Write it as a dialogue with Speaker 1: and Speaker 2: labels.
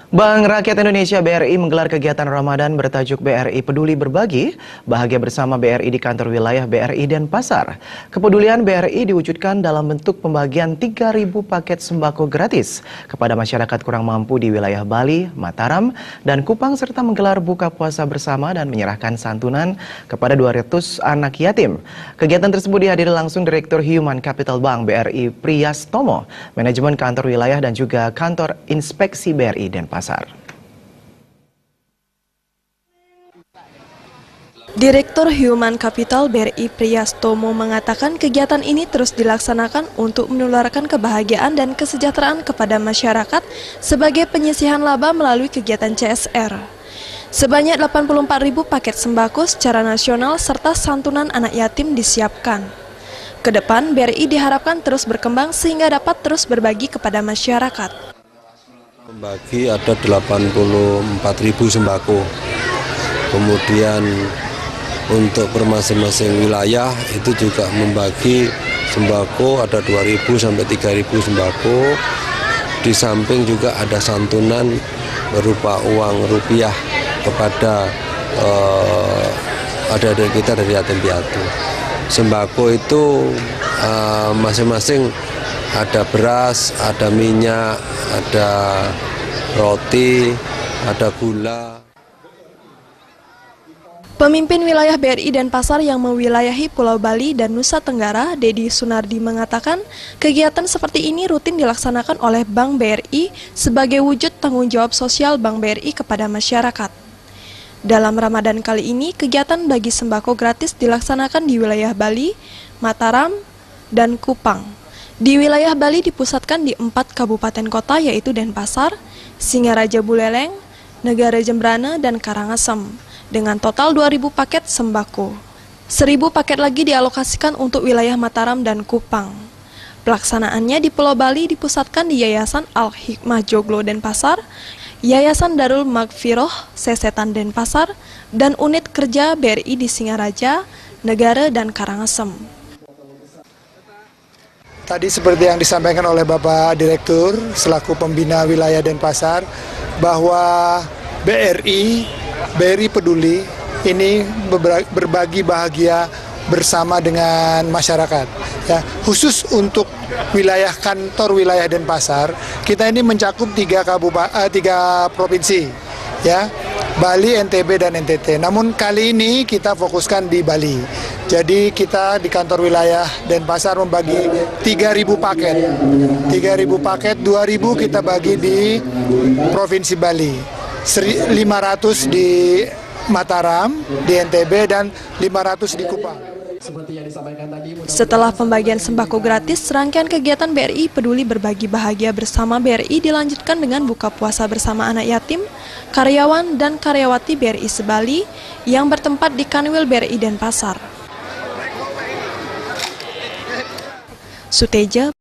Speaker 1: Bank Rakyat Indonesia (BRI) menggelar kegiatan Ramadan bertajuk BRI Peduli Berbagi, bahagia bersama BRI di kantor wilayah BRI Denpasar. Kepedulian BRI diwujudkan dalam bentuk pembagian 3.000 paket sembako gratis kepada masyarakat kurang mampu di wilayah Bali, Mataram, dan Kupang serta menggelar buka puasa bersama dan menyerahkan santunan kepada 200 anak yatim. Kegiatan tersebut dihadiri langsung Direktur Human Capital Bank BRI Priyastomo, manajemen kantor wilayah dan juga kantor inspeksi BRI Denpasar.
Speaker 2: Direktur Human Capital BRI Priyastomo mengatakan kegiatan ini terus dilaksanakan untuk menularkan kebahagiaan dan kesejahteraan kepada masyarakat sebagai penyisihan laba melalui kegiatan CSR. Sebanyak 84.000 paket sembako secara nasional serta santunan anak yatim disiapkan. Kedepan BRI diharapkan terus berkembang sehingga dapat terus berbagi kepada masyarakat.
Speaker 3: Membagi ada 84.000 sembako, kemudian untuk per masing-masing wilayah itu juga membagi sembako ada 2.000 sampai 3.000 sembako. Di samping juga ada santunan berupa uang rupiah kepada adik-adik kita dari yatim piatu. Sembako itu masing-masing ada beras, ada minyak, ada roti, ada gula.
Speaker 2: Pemimpin wilayah BRI Denpasar yang mewilayahi Pulau Bali dan Nusa Tenggara, Dedi Sunardi mengatakan kegiatan seperti ini rutin dilaksanakan oleh Bank BRI sebagai wujud tanggung jawab sosial Bank BRI kepada masyarakat. Dalam Ramadan kali ini, kegiatan bagi sembako gratis dilaksanakan di wilayah Bali, Mataram, dan Kupang. Di wilayah Bali dipusatkan di 4 kabupaten kota yaitu Denpasar, Singaraja Buleleng, Negara Jembrana, dan Karangasem, dengan total 2.000 paket sembako. 1.000 paket lagi dialokasikan untuk wilayah Mataram dan Kupang. Pelaksanaannya di Pulau Bali dipusatkan di Yayasan Al-Hikmah Joglo Denpasar, Yayasan Darul Magfiroh Sesetan Denpasar, dan unit kerja BRI di Singaraja, Negara, dan Karangasem.
Speaker 4: Tadi seperti yang disampaikan oleh Bapak Direktur selaku pembina wilayah Denpasar bahwa BRI Peduli ini berbagi bahagia bersama dengan masyarakat. Ya, khusus untuk wilayah kantor wilayah Denpasar, kita ini mencakup 3 provinsi, ya, Bali, NTB, dan NTT. Namun kali ini kita fokuskan di Bali. Jadi kita di kantor wilayah Denpasar membagi 3.000 paket. 3.000 paket, 2.000 kita bagi di Provinsi Bali. 500 di Mataram, di NTB, dan 500 di Kupang.
Speaker 2: Setelah pembagian sembako gratis, rangkaian kegiatan BRI Peduli Berbagi Bahagia bersama BRI dilanjutkan dengan buka puasa bersama anak yatim, karyawan, dan karyawati BRI Sebali yang bertempat di Kanwil BRI Denpasar. Suteja